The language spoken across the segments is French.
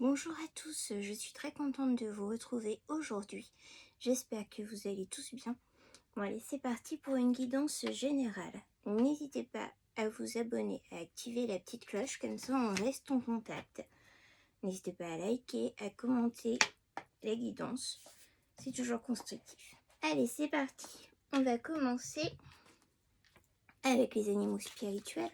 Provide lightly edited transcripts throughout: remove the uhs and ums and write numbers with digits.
Bonjour à tous, je suis très contente de vous retrouver aujourd'hui. J'espère que vous allez tous bien. Bon allez, c'est parti pour une guidance générale. N'hésitez pas à vous abonner, à activer la petite cloche, comme ça on reste en contact. N'hésitez pas à liker, à commenter la guidance, c'est toujours constructif. Allez, c'est parti. On va commencer avec les animaux spirituels.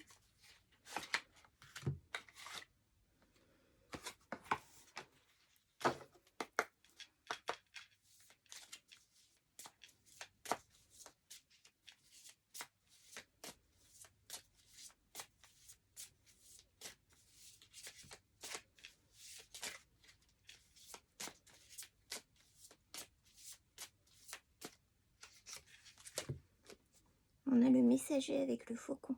On a le messager avec le faucon.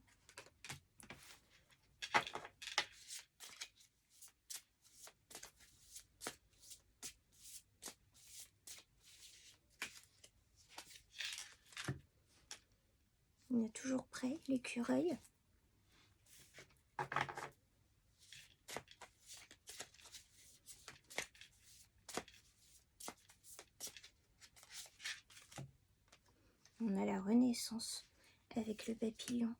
On a toujours prêt l'écureuil. On a la renaissance avec le papillon.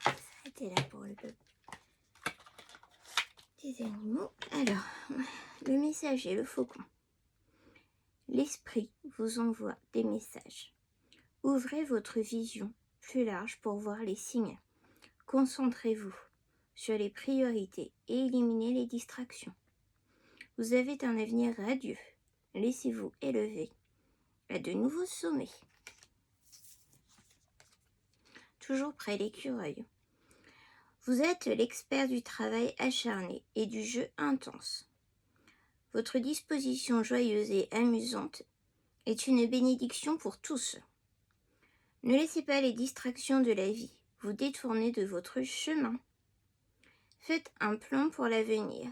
On va s'arrêter là pour le peuple des animaux. Alors, le messager, le faucon. L'esprit vous envoie des messages. Ouvrez votre vision plus large pour voir les signes. Concentrez-vous sur les priorités et éliminez les distractions. Vous avez un avenir radieux. Laissez-vous élever à de nouveaux sommets. Toujours près l'écureuil. Vous êtes l'expert du travail acharné et du jeu intense. Votre disposition joyeuse et amusante est une bénédiction pour tous. Ne laissez pas les distractions de la vie vous détourner de votre chemin. Faites un plan pour l'avenir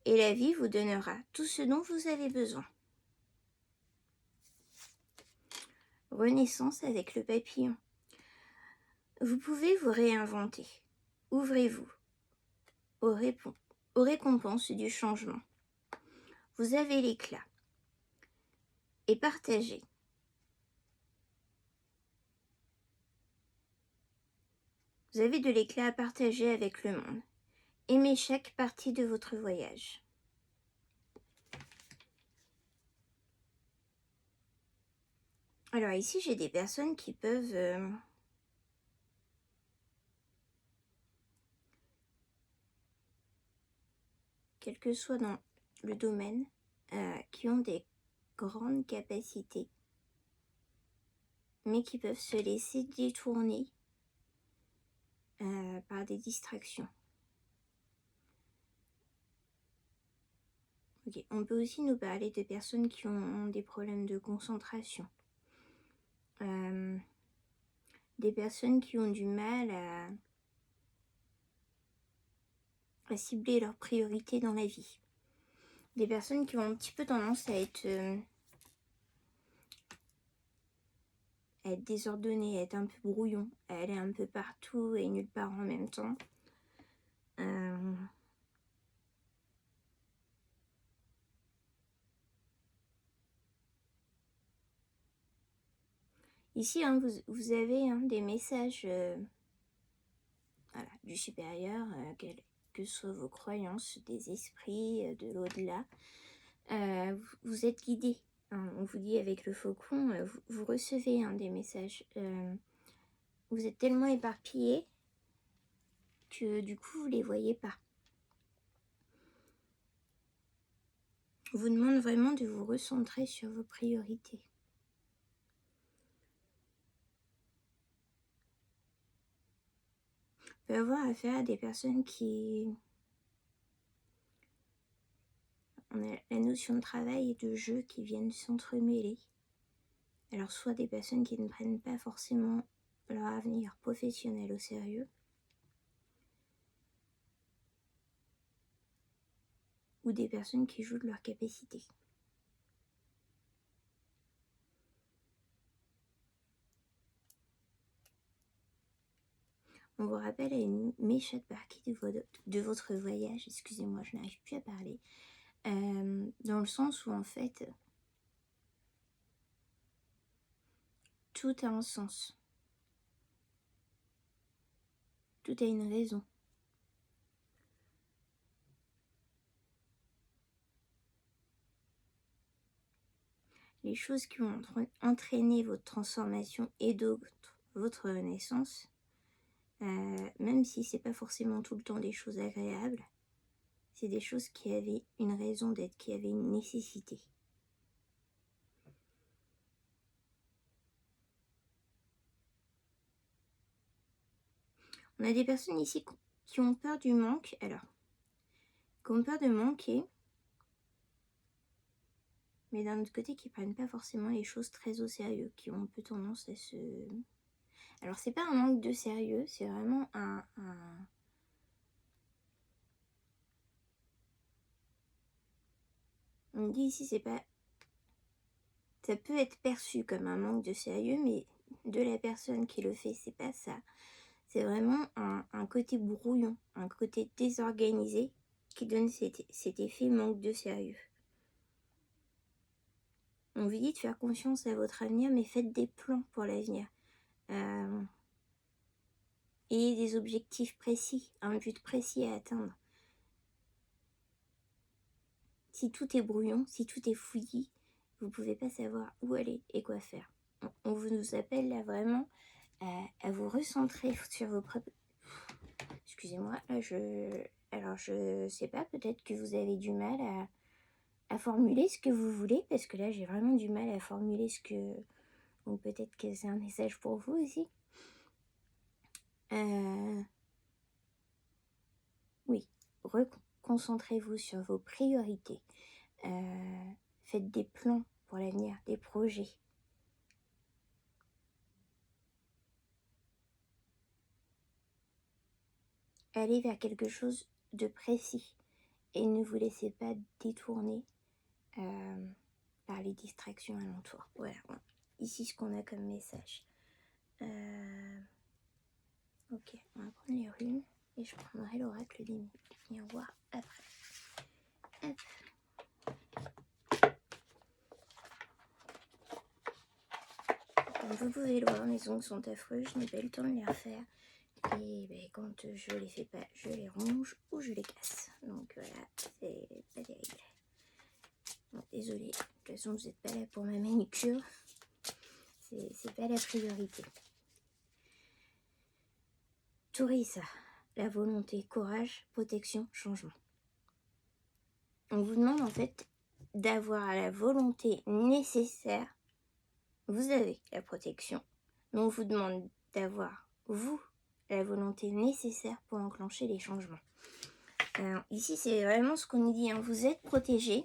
et la vie vous donnera tout ce dont vous avez besoin. Renaissance avec le papillon. Vous pouvez vous réinventer. Ouvrez-vous aux récompenses du changement. Vous avez l'éclat. Et partagez. Vous avez de l'éclat à partager avec le monde. Aimez chaque partie de votre voyage. Alors ici, j'ai des personnes qui peuvent quel que soit dans le domaine, qui ont des grandes capacités, mais qui peuvent se laisser détourner par des distractions. Okay. On peut aussi nous parler de personnes qui ont des problèmes de concentration, des personnes qui ont du mal à cibler leurs priorités dans la vie, des personnes qui ont un petit peu tendance à être désordonnées, à être un peu brouillon, à aller un peu partout et nulle part en même temps. Ici, hein, vous avez des messages voilà, du supérieur, que ce soit vos croyances, des esprits, de l'au-delà. Vous êtes guidé. Hein, on vous dit avec le faucon, vous recevez des messages. Vous êtes tellement éparpillés que du coup, vous ne les voyez pas. On vous demande vraiment de vous recentrer sur vos priorités. On peut avoir affaire à des personnes qui... On a la notion de travail et de jeu qui viennent s'entremêler. Alors soit des personnes qui ne prennent pas forcément leur avenir professionnel au sérieux, ou des personnes qui jouent de leur capacité. On vous rappelle à une méchante partie de votre voyage. Excusez-moi, je n'arrive plus à parler. Dans le sens où en fait, tout a un sens. Tout a une raison. Les choses qui vont entraîner votre transformation et donc votre renaissance, même si c'est pas forcément tout le temps des choses agréables, c'est des choses qui avaient une raison d'être, qui avaient une nécessité. On a des personnes ici qui ont peur du manque, qui ont peur de manquer, mais d'un autre côté qui prennent pas forcément les choses très au sérieux, qui ont un peu tendance à se... Alors c'est pas un manque de sérieux, c'est vraiment On me dit ici, c'est pas... Ça peut être perçu comme un manque de sérieux, mais de la personne qui le fait, c'est pas ça. C'est vraiment un côté brouillon, un côté désorganisé qui donne cet effet manque de sérieux. On vous dit de faire confiance à votre avenir, mais faites des plans pour l'avenir. Ayez des objectifs précis, un but précis à atteindre. Si tout est brouillon, si tout est fouillis, vous ne pouvez pas savoir où aller et quoi faire. On vous appelle là vraiment à vous recentrer sur vos propres... Excusez-moi, là alors je sais pas, peut-être que vous avez du mal à formuler ce que vous voulez, parce que là j'ai vraiment du mal à formuler ce que... Donc peut-être que c'est un message pour vous aussi. Oui, concentrez-vous sur vos priorités. Faites des plans pour l'avenir, des projets. Allez vers quelque chose de précis et ne vous laissez pas détourner par les distractions alentours. Voilà, ici ce qu'on a comme message. Ok, on va prendre les runes et je prendrai l'oracle des miroirs après. Hop. Comme vous pouvez le voir, mes ongles sont affreux, je n'ai pas eu le temps de les refaire. Et ben, quand je les fais pas, je les ronge ou je les casse. Donc voilà, c'est pas terrible. Bon, désolée, de toute façon vous n'êtes pas là pour ma manucure. C'est pas la priorité. Tourissa, la volonté, courage, protection, changement. On vous demande en fait d'avoir la volonté nécessaire. Vous avez la protection, mais on vous demande d'avoir, vous, la volonté nécessaire pour enclencher les changements. Alors, ici, c'est vraiment ce qu'on nous dit, hein. Vous êtes protégé.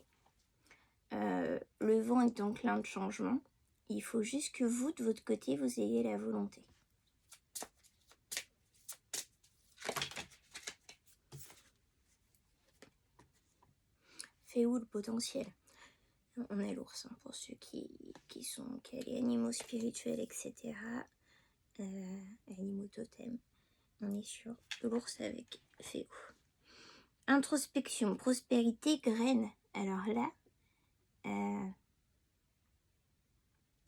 Le vent est enclin de changement. Il faut juste que vous, de votre côté, vous ayez la volonté. Fait où le potentiel? On a l'ours, hein, pour ceux qui sont les animaux spirituels, etc. Animaux totems. On est sur l'ours avec Féo. Introspection, prospérité, graine. Alors là,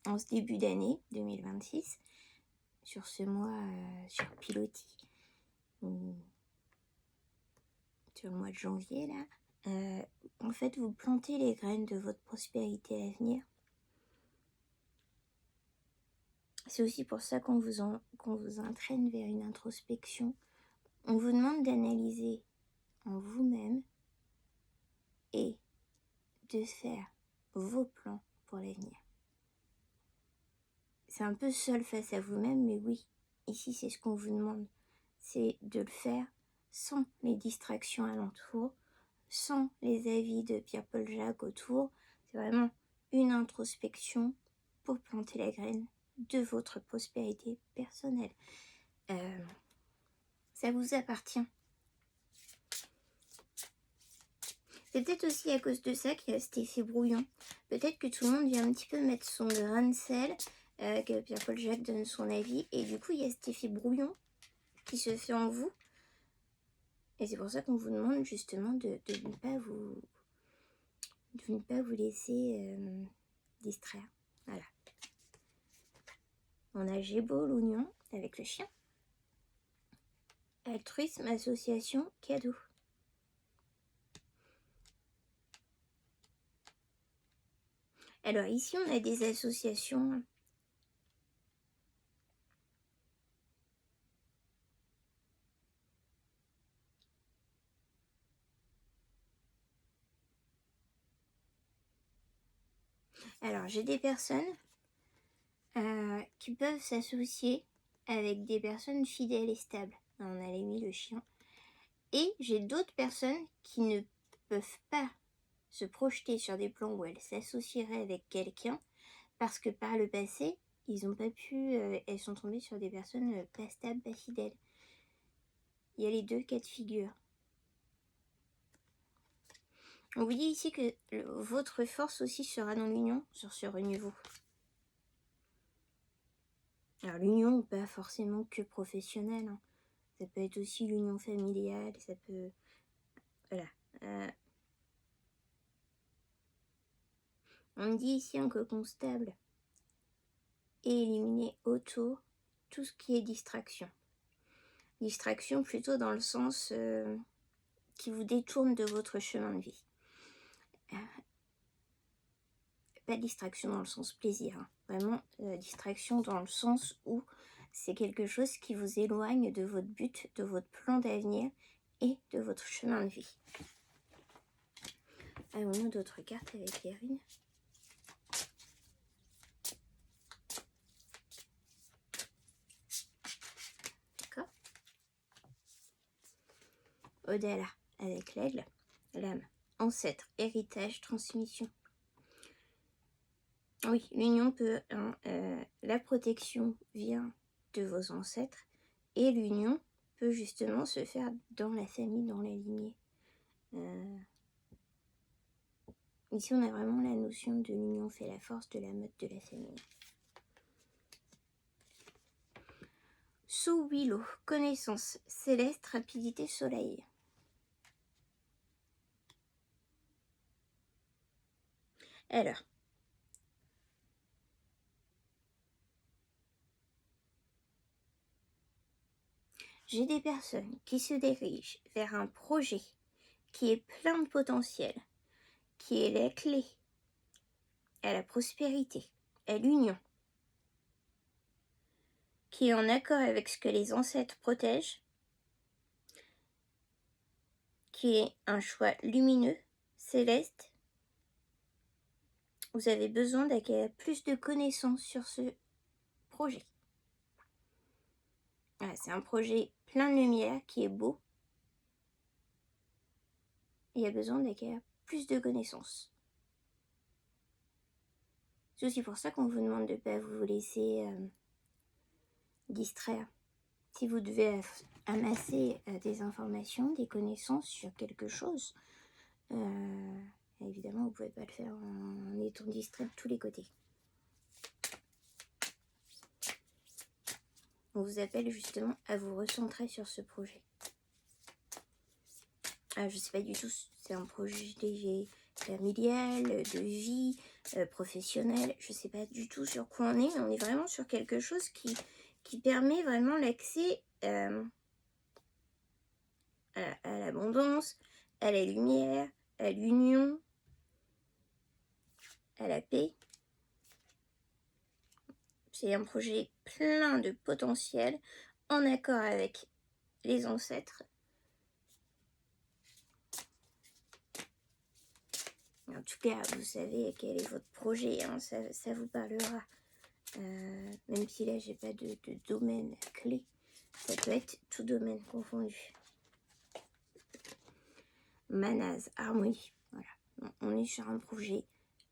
en ce début d'année 2026, sur ce mois, sur Piloti, sur le mois de janvier, là, en fait, vous plantez les graines de votre prospérité à venir. C'est aussi pour ça qu'on vous entraîne vers une introspection. On vous demande d'analyser en vous-même et de faire vos plans pour l'avenir. C'est un peu seul face à vous-même, mais oui, ici c'est ce qu'on vous demande. C'est de le faire sans les distractions alentour, sans les avis de Pierre-Paul Jacques autour. C'est vraiment une introspection pour planter la graine de votre prospérité personnelle. Ça vous appartient. C'est peut-être aussi à cause de ça qu'il y a cet effet brouillon. Peut-être que tout le monde vient un petit peu mettre son grain de sel, que Pierre-Paul Jacques donne son avis, et du coup il y a cet effet brouillon qui se fait en vous. Et c'est pour ça qu'on vous demande justement de ne pas vous laisser distraire. Voilà. On a Gémeaux, l'oignon avec le chien. Altruisme, association, cadeau. Alors ici, on a des associations. Alors, j'ai des personnes qui peuvent s'associer avec des personnes fidèles et stables. On a mis le chien. Et j'ai d'autres personnes qui ne peuvent pas se projeter sur des plans où elles s'associeraient avec quelqu'un parce que par le passé, ils n'ont pas pu, elles sont tombées sur des personnes pas stables, pas fidèles. Il y a les deux cas de figure. On vous dit ici que votre force aussi sera dans l'union sur ce renouveau. Alors l'union, pas forcément que professionnelle, hein. Ça peut être aussi l'union familiale, ça peut... Voilà. On me dit ici un cocon stable et éliminer autour tout ce qui est distraction. Distraction plutôt dans le sens qui vous détourne de votre chemin de vie. Pas distraction dans le sens plaisir, hein. Vraiment distraction dans le sens où c'est quelque chose qui vous éloigne de votre but, de votre plan d'avenir et de votre chemin de vie. Avons-nous d'autres cartes avec les runes? D'accord. Odala avec l'aigle, l'âme, ancêtre, héritage, transmission. Oui, l'union peut... la protection vient de vos ancêtres et l'union peut justement se faire dans la famille, dans la lignée. Ici, on a vraiment la notion de l'union fait la force, de la mode de la famille. Sous Willow, connaissance, céleste, rapidité, soleil. Alors, j'ai des personnes qui se dirigent vers un projet qui est plein de potentiel, qui est la clé à la prospérité, à l'union, qui est en accord avec ce que les ancêtres protègent, qui est un choix lumineux, céleste. Vous avez besoin d'acquérir plus de connaissances sur ce projet. Voilà, c'est un projet plein de lumière qui est beau. Il y a besoin d'acquérir plus de connaissances. C'est aussi pour ça qu'on vous demande de ne pas vous laisser distraire. Si vous devez amasser des informations, des connaissances sur quelque chose, évidemment, vous ne pouvez pas le faire en étant distrait de tous les côtés. On vous appelle justement à vous recentrer sur ce projet. Je ne sais pas du tout, c'est un projet familial, de vie, professionnel. Je ne sais pas du tout sur quoi on est, mais on est vraiment sur quelque chose qui permet vraiment l'accès à l'abondance, à la lumière, à l'union, à la paix. C'est un projet plein de potentiel, en accord avec les ancêtres. En tout cas, vous savez quel est votre projet, hein, ça vous parlera. Même si là, j'ai pas de domaine clé, ça peut être tout domaine confondu. Manase, harmonie. Voilà. On est sur un projet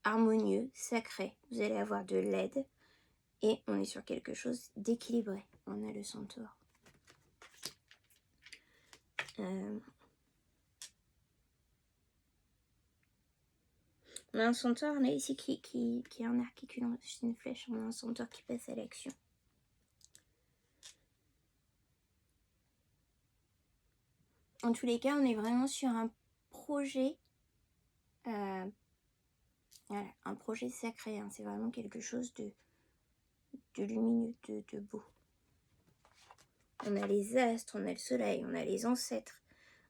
harmonieux, sacré. Vous allez avoir de l'aide. Et on est sur quelque chose d'équilibré. On a le centaure. On a un centaure là ici qui a un arc qui lance une flèche. On a un centaure qui passe à l'action. En tous les cas, on est vraiment sur un projet, voilà, un projet sacré, hein. C'est vraiment quelque chose de lumineux, de beau. On a les astres, on a le soleil, on a les ancêtres,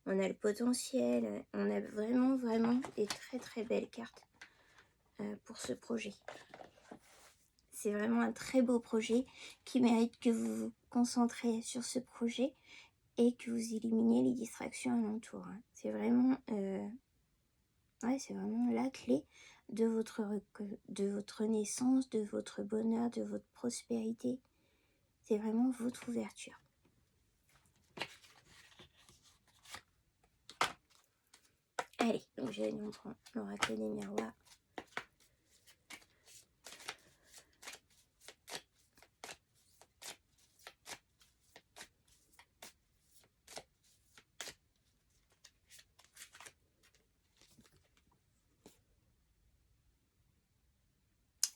on a le potentiel, on a vraiment des très belles cartes pour ce projet. C'est vraiment un très beau projet qui mérite que vous vous concentrez sur ce projet et que vous éliminiez les distractions alentour, hein. C'est vraiment, c'est vraiment la clé de votre naissance, de votre bonheur, de votre prospérité. C'est vraiment votre ouverture. Allez, donc j'ai on prend l'oracle des miroirs.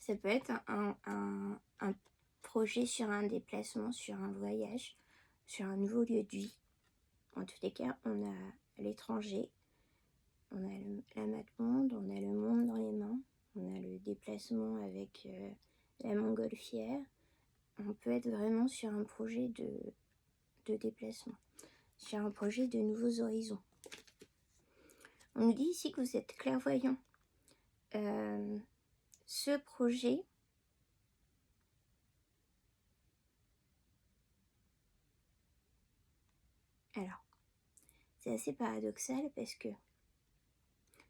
Ça peut être un projet sur un déplacement, sur un voyage, sur un nouveau lieu de vie. En tous les cas, on a l'étranger, on a la map monde, on a le monde dans les mains, on a le déplacement avec la montgolfière. On peut être vraiment sur un projet de déplacement, sur un projet de nouveaux horizons. On nous dit ici que vous êtes clairvoyant. Ce projet, alors, c'est assez paradoxal parce que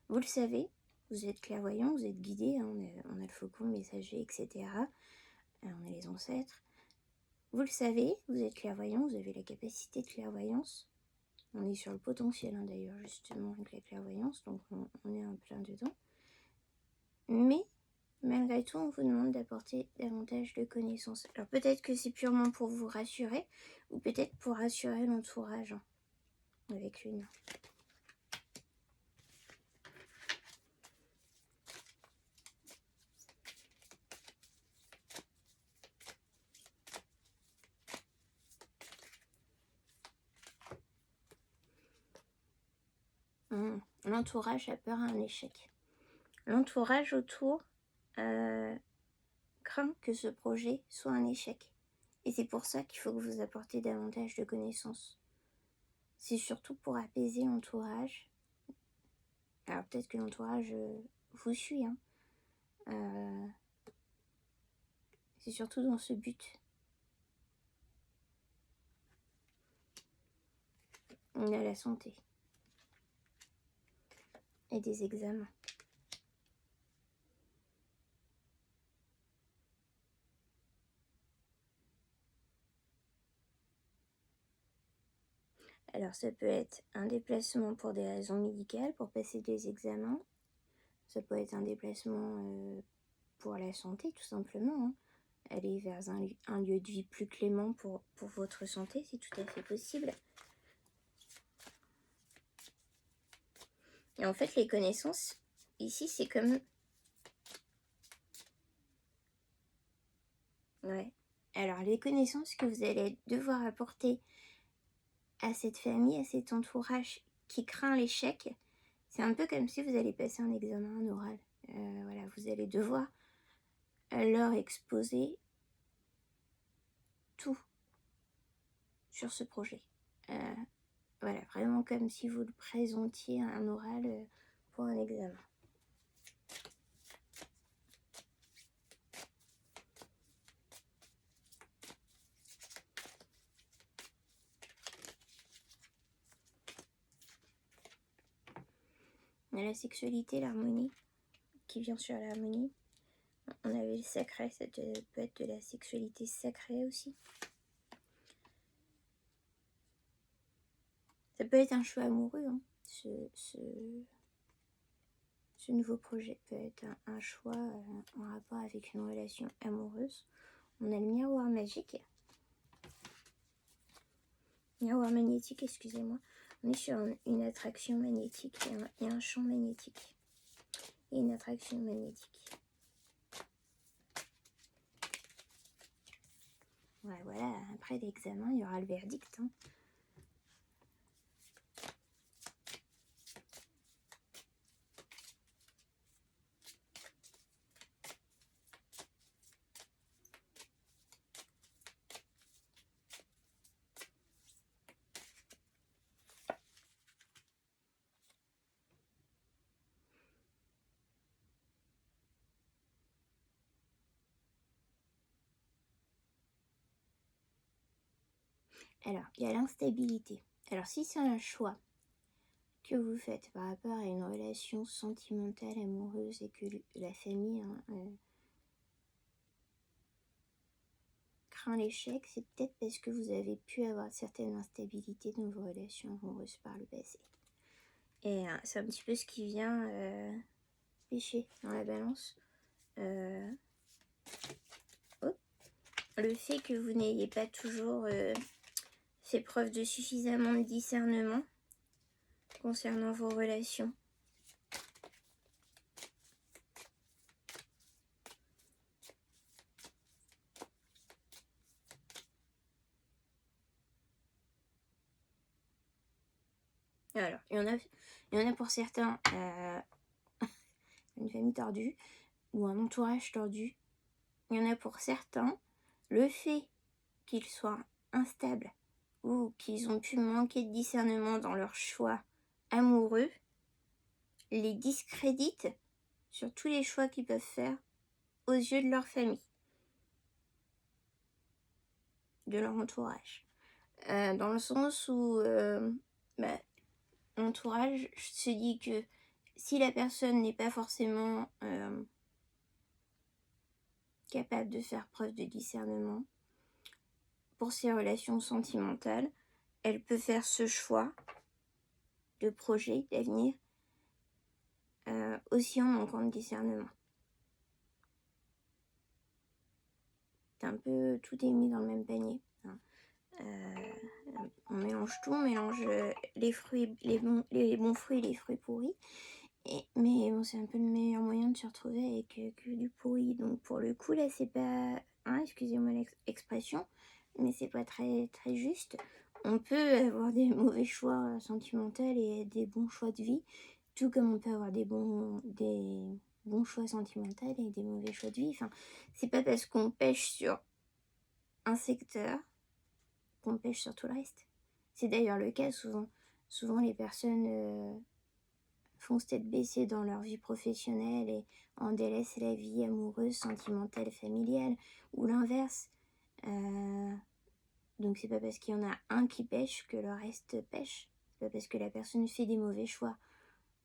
vous le savez, vous êtes clairvoyant, vous êtes guidé, hein, on a le faucon, le messager, etc. On a les ancêtres. Vous le savez, vous êtes clairvoyant, vous avez la capacité de clairvoyance. On est sur le potentiel, hein, d'ailleurs, justement, avec la clairvoyance, donc on est en plein dedans. Mais, malgré tout, on vous demande d'apporter davantage de connaissances. Alors peut-être que c'est purement pour vous rassurer, ou peut-être pour rassurer l'entourage, hein, avec Lune. L'entourage a peur à un échec. L'entourage autour craint que ce projet soit un échec. Et c'est pour ça qu'il faut que vous apportez davantage de connaissances. C'est surtout pour apaiser l'entourage. Alors peut-être que l'entourage vous suit, hein. C'est surtout dans ce but. On a la santé. Et des examens. Alors ça peut être un déplacement pour des raisons médicales, pour passer des examens. Ça peut être un déplacement pour la santé, tout simplement, hein. Aller vers un lieu de vie plus clément pour votre santé, c'est tout à fait possible. Et en fait, les connaissances, ici, c'est comme... Ouais. Alors, les connaissances que vous allez devoir apporter à cette famille, à cet entourage qui craint l'échec, c'est un peu comme si vous allez passer un examen, un oral. Voilà, vous allez devoir leur exposer tout sur ce projet. Voilà, vraiment comme si vous le présentiez à un oral pour un examen. On a la sexualité, l'harmonie, qui vient sur l'harmonie. On avait le sacré, ça peut être de la sexualité sacrée aussi. Ça peut être un choix amoureux, hein. Ce nouveau projet peut être un choix en rapport avec une relation amoureuse. On a le miroir magique. Miroir magnétique, excusez-moi. On est sur une attraction magnétique et un champ magnétique. Et une attraction magnétique. Ouais, voilà, après l'examen, il y aura le verdict, hein. Alors, il y a l'instabilité. Alors, si c'est un choix que vous faites par rapport à une relation sentimentale, amoureuse, et que la famille craint l'échec, c'est peut-être parce que vous avez pu avoir certaines instabilités dans vos relations amoureuses par le passé. Et c'est un petit peu ce qui vient pêcher dans la balance. Le fait que vous n'ayez pas toujours fait preuve de suffisamment de discernement concernant vos relations. Alors, il y en a pour certains une famille tordue ou un entourage tordu. Il y en a pour certains, le fait qu'ils soient instables ou qu'ils ont pu manquer de discernement dans leur choix amoureux les discrédite sur tous les choix qu'ils peuvent faire aux yeux de leur famille, de leur entourage. Dans le sens où l'entourage se dit que si la personne n'est pas forcément capable de faire preuve de discernement pour ses relations sentimentales, elle peut faire ce choix de projet, d'avenir, aussi en manquant de discernement. C'est un peu, tout est mis dans le même panier. On mélange tout, on mélange les fruits, les bons fruits et les fruits pourris. Mais bon, c'est un peu le meilleur moyen de se retrouver avec que du pourri. Donc pour le coup, là, c'est pas... excusez-moi l'expression, mais c'est pas très, très juste. On peut avoir des mauvais choix sentimentaux et des bons choix de vie, tout comme on peut avoir des bons choix sentimentaux et des mauvais choix de vie. Enfin, c'est pas parce qu'on pêche sur un secteur qu'on pêche sur tout le reste. C'est d'ailleurs le cas souvent. Souvent, les personnes font tête baissée dans leur vie professionnelle et en délaissent la vie amoureuse, sentimentale, familiale, ou l'inverse. Donc c'est pas parce qu'il y en a un qui pêche que le reste pêche. C'est pas parce que la personne fait des mauvais choix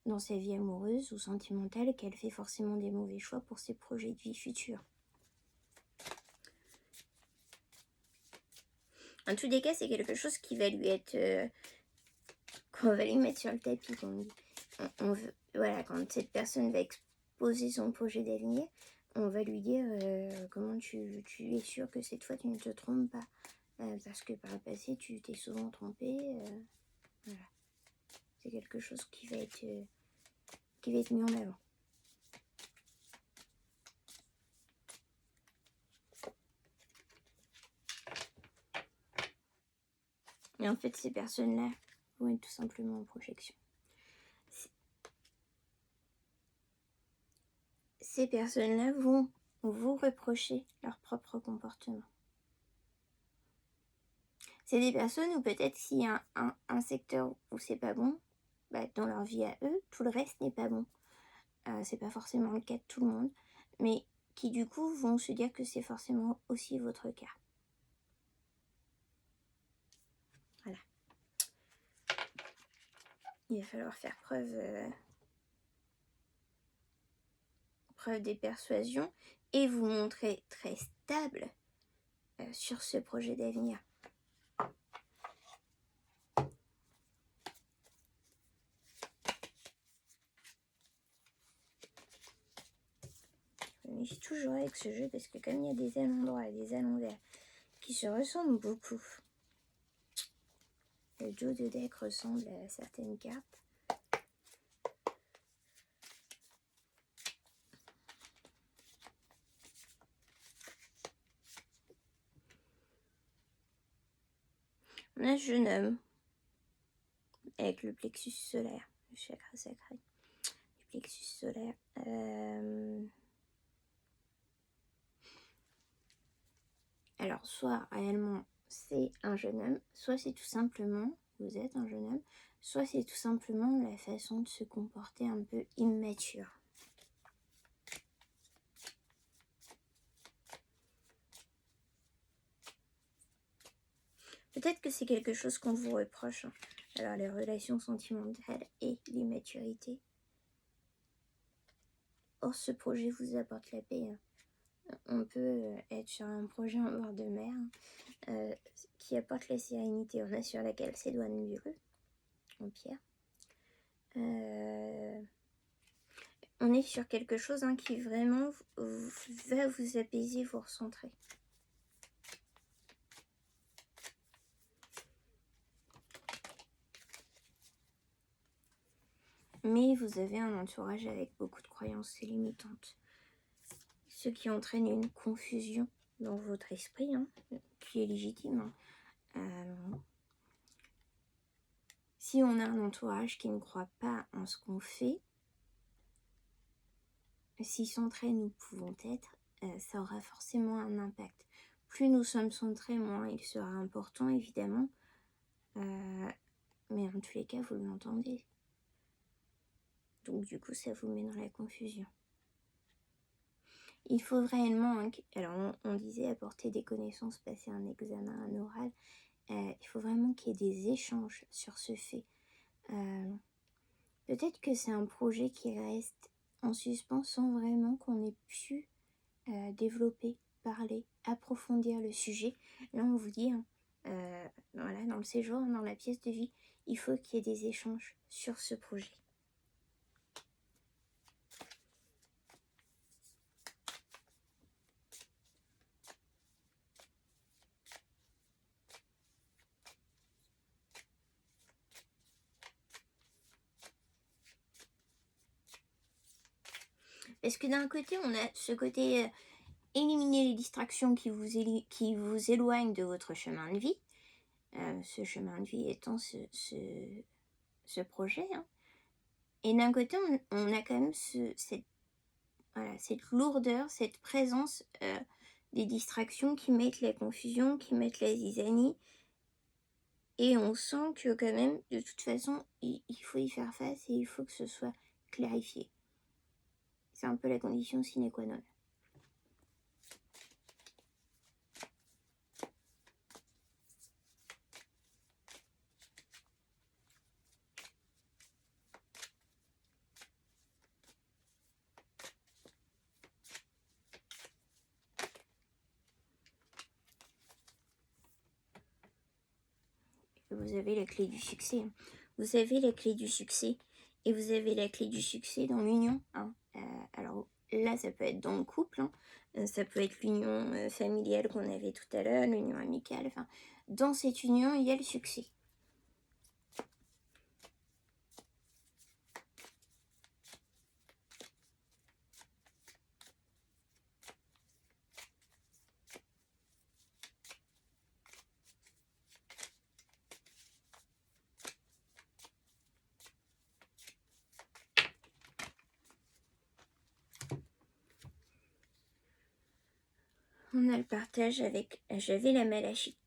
dans sa vie amoureuse ou sentimentale qu'elle fait forcément des mauvais choix pour ses projets de vie futurs. En tous les cas, c'est quelque chose qui va lui être... qu'on va lui mettre sur le tapis, comme on veut, voilà, quand cette personne va exposer son projet d'avenir, on va lui dire comment tu es sûr que cette fois tu ne te trompes pas. Parce que par le passé, tu t'es souvent trompé. Voilà. C'est quelque chose qui va être mis en avant. Et en fait, ces personnes-là vont être tout simplement en projection. Ces personnes-là vont vous reprocher leur propre comportement. C'est des personnes où peut-être s'il y a un secteur où c'est pas bon, dans leur vie à eux, tout le reste n'est pas bon. C'est pas forcément le cas de tout le monde, mais qui du coup vont se dire que c'est forcément aussi votre cas. Voilà. Il va falloir faire preuve des persuasions et vous montrer très stable sur ce projet d'avenir. Je méfie toujours avec ce jeu parce que comme il y a des allons droits et des allons verts qui se ressemblent beaucoup, le dos de deck ressemble à certaines cartes. On a un jeune homme avec le plexus solaire, le chakra sacré du plexus solaire. Alors, soit réellement c'est un jeune homme, soit c'est tout simplement, vous êtes un jeune homme, soit c'est tout simplement la façon de se comporter un peu immature. Peut-être que c'est quelque chose qu'on vous reproche, hein. Alors, les relations sentimentales et l'immaturité. Or, ce projet vous apporte la paix, hein. On peut être sur un projet en bord de mer qui apporte la sérénité. On a sur la calcédoine bleue en pierre. On est sur quelque chose qui vraiment va vous apaiser, vous recentrer. Mais vous avez un entourage avec beaucoup de croyances limitantes, ce qui entraîne une confusion dans votre esprit, qui est légitime. Si on a un entourage qui ne croit pas en ce qu'on fait, si centrés nous pouvons être, ça aura forcément un impact. Plus nous sommes centrés, moins il sera important, évidemment. Mais en tous les cas, vous l'entendez. Donc du coup, ça vous met dans la confusion. Il faut réellement, alors on disait apporter des connaissances, passer un examen, un oral. Il faut vraiment qu'il y ait des échanges sur ce fait. Peut-être que c'est un projet qui reste en suspens sans vraiment qu'on ait pu développer, parler, approfondir le sujet. Là, on vous dit, voilà, dans le séjour, dans la pièce de vie, il faut qu'il y ait des échanges sur ce projet. Parce que d'un côté, on a ce côté éliminer les distractions qui vous éloignent de votre chemin de vie. Ce chemin de vie étant ce projet. Et d'un côté, on a quand même cette lourdeur, cette présence des distractions qui mettent la confusion, qui mettent la zizanie. Et on sent que quand même, de toute façon, il faut y faire face et il faut que ce soit clarifié. C'est un peu la condition sine qua non. Vous avez la clé du succès. Vous avez la clé du succès. Et vous avez la clé du succès dans l'union. Alors là, ça peut être dans le couple. Ça peut être l'union familiale qu'on avait tout à l'heure, l'union amicale. Enfin, dans cette union, il y a le succès. On a le partage avec, j'avais la malachite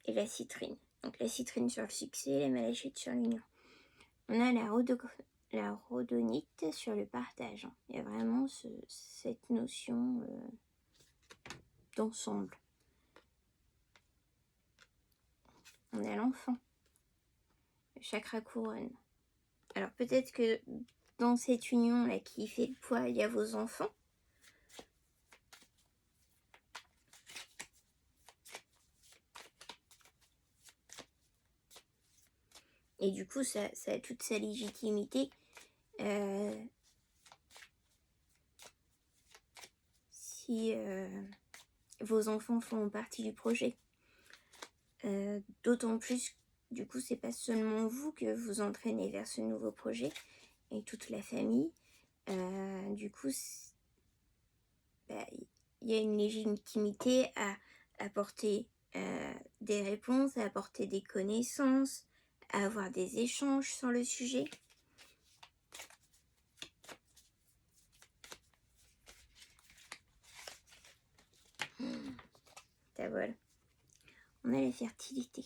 et la citrine. Donc la citrine sur le succès, la malachite sur l'union. On a la rhodonite sur le partage. Il y a vraiment cette notion d'ensemble. On a l'enfant, le chakra couronne. Alors peut-être que dans cette union là qui fait le poids, il y a vos enfants. Et du coup, ça a toute sa légitimité. Si vos enfants font partie du projet. D'autant plus, du coup, c'est pas seulement vous que vous entraînez vers ce nouveau projet, et toute la famille. Du coup, il y a une légitimité à apporter des réponses, à apporter des connaissances, à avoir des échanges sur le sujet. Voilà. On a la fertilité.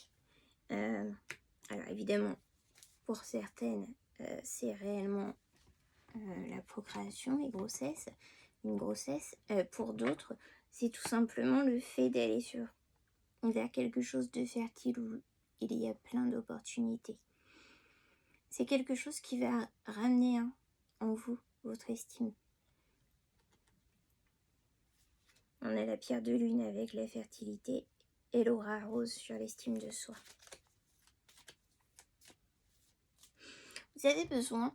Alors évidemment, pour certaines, c'est réellement la procréation, les grossesses, une grossesse. Pour d'autres, c'est tout simplement le fait d'aller sur vers quelque chose de fertile où il y a plein d'opportunités. C'est quelque chose qui va ramener en vous votre estime. On a la pierre de lune avec la fertilité et l'aura rose sur l'estime de soi. Vous avez besoin,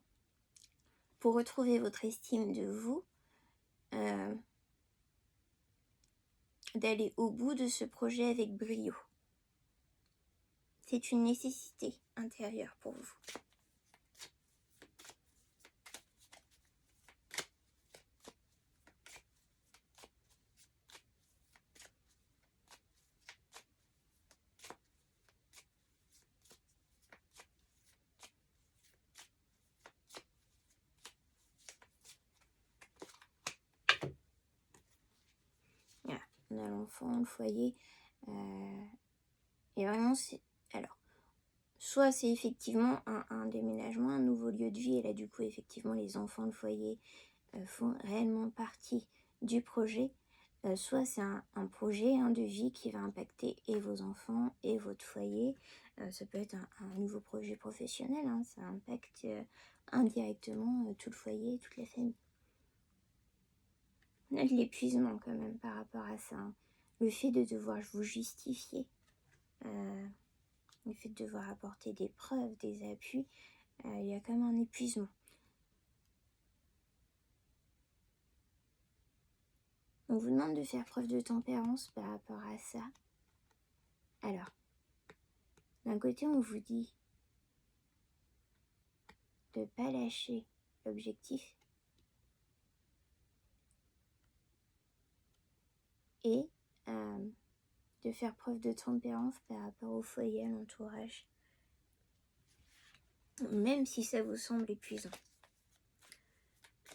pour retrouver votre estime de vous, d'aller au bout de ce projet avec brio. C'est une nécessité intérieure pour vous. Voilà, on a l'enfant, le foyer. Et vraiment, alors, soit c'est effectivement un déménagement, un nouveau lieu de vie, et là du coup effectivement les enfants, le foyer font réellement partie du projet, soit c'est un projet de vie qui va impacter et vos enfants et votre foyer. Ça peut être un nouveau projet professionnel, ça impacte indirectement tout le foyer, toute la famille. On a de l'épuisement quand même par rapport à ça, le fait de devoir vous justifier, le fait de devoir apporter des preuves, des appuis, il y a quand même un épuisement. On vous demande de faire preuve de tempérance par rapport à ça. Alors, d'un côté, on vous dit de ne pas lâcher l'objectif et de faire preuve de tempérance par rapport au foyer, à l'entourage, même si ça vous semble épuisant.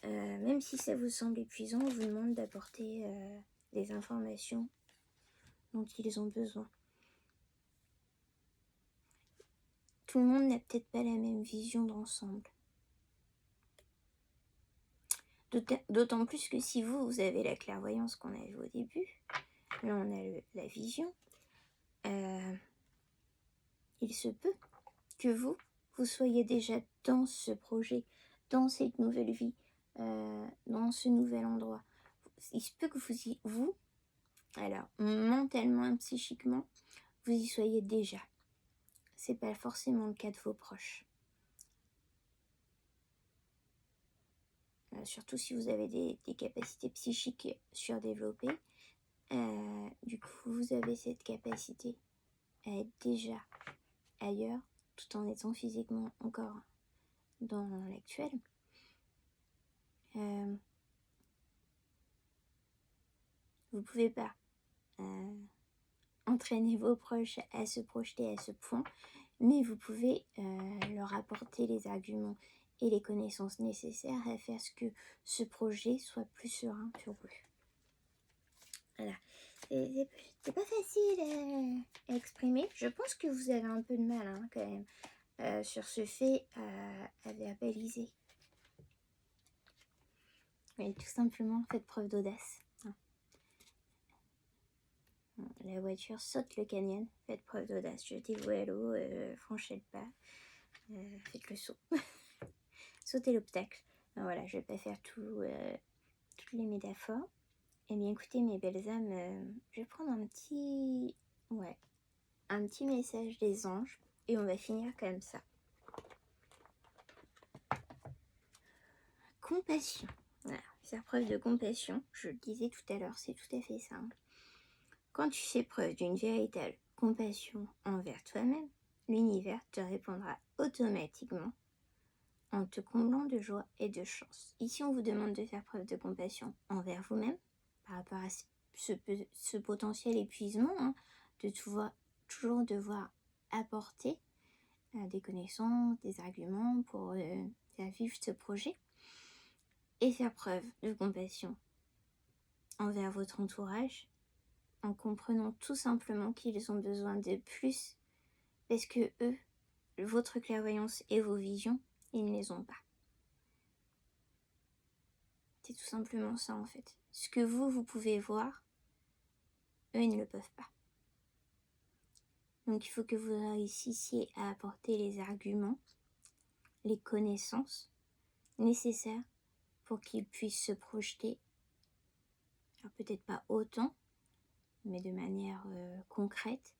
Même si ça vous semble épuisant, on vous demande d'apporter les informations dont ils ont besoin. Tout le monde n'a peut-être pas la même vision d'ensemble. D'autant plus que si vous avez la clairvoyance qu'on a vue au début, là on a la vision, il se peut que vous soyez déjà dans ce projet, dans cette nouvelle vie, dans ce nouvel endroit. Il se peut que vous, alors mentalement, psychiquement, vous y soyez déjà. C'est pas forcément le cas de vos proches. Surtout si vous avez des capacités psychiques surdéveloppées. Du coup, vous avez cette capacité à être déjà ailleurs, tout en étant physiquement encore dans l'actuel. Vous pouvez pas entraîner vos proches à se projeter à ce point, mais vous pouvez leur apporter les arguments et les connaissances nécessaires à faire ce que ce projet soit plus serein pour eux. Voilà. C'est pas facile à exprimer. Je pense que vous avez un peu de mal quand même sur ce fait à verbaliser. Mais tout simplement, faites preuve d'audace. La voiture saute le canyon, faites preuve d'audace. Jetez-vous à l'eau, franchez le pas, faites le saut. Sautez l'obstacle. Voilà, je vais pas faire toutes les métaphores. Eh bien écoutez mes belles âmes, je vais prendre un petit message des anges et on va finir comme ça. Compassion. Voilà, faire preuve de compassion, je le disais tout à l'heure, c'est tout à fait simple. Quand tu fais preuve d'une véritable compassion envers toi-même, l'univers te répondra automatiquement en te comblant de joie et de chance. Ici, on vous demande de faire preuve de compassion envers vous-même par rapport à ce potentiel épuisement, de toujours devoir apporter des connaissances, des arguments pour faire vivre ce projet, et faire preuve de compassion envers votre entourage en comprenant tout simplement qu'ils ont besoin de plus parce que eux, votre clairvoyance et vos visions, ils ne les ont pas. C'est tout simplement ça en fait. Ce que vous pouvez voir, eux, ils ne le peuvent pas. Donc il faut que vous réussissiez à apporter les arguments, les connaissances nécessaires pour qu'ils puissent se projeter. Alors peut-être pas autant, mais de manière concrète,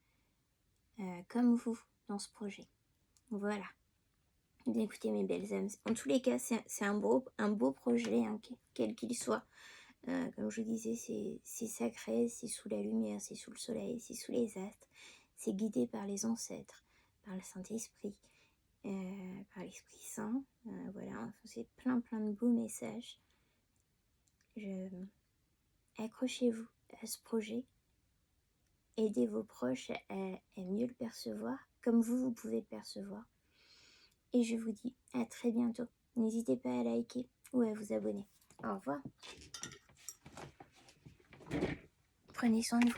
comme vous, dans ce projet. Voilà. Bien écoutez mes belles âmes, en tous les cas c'est un beau projet, hein, quel qu'il soit. Comme je vous disais, c'est sacré, c'est sous la lumière, c'est sous le soleil, c'est sous les astres, c'est guidé par les ancêtres, par le Saint-Esprit, par l'Esprit Saint. Voilà, enfin, c'est plein de beaux messages. Accrochez-vous à ce projet, aidez vos proches à mieux le percevoir, comme vous pouvez le percevoir. Et je vous dis à très bientôt. N'hésitez pas à liker ou à vous abonner. Au revoir. Prenez soin de vous.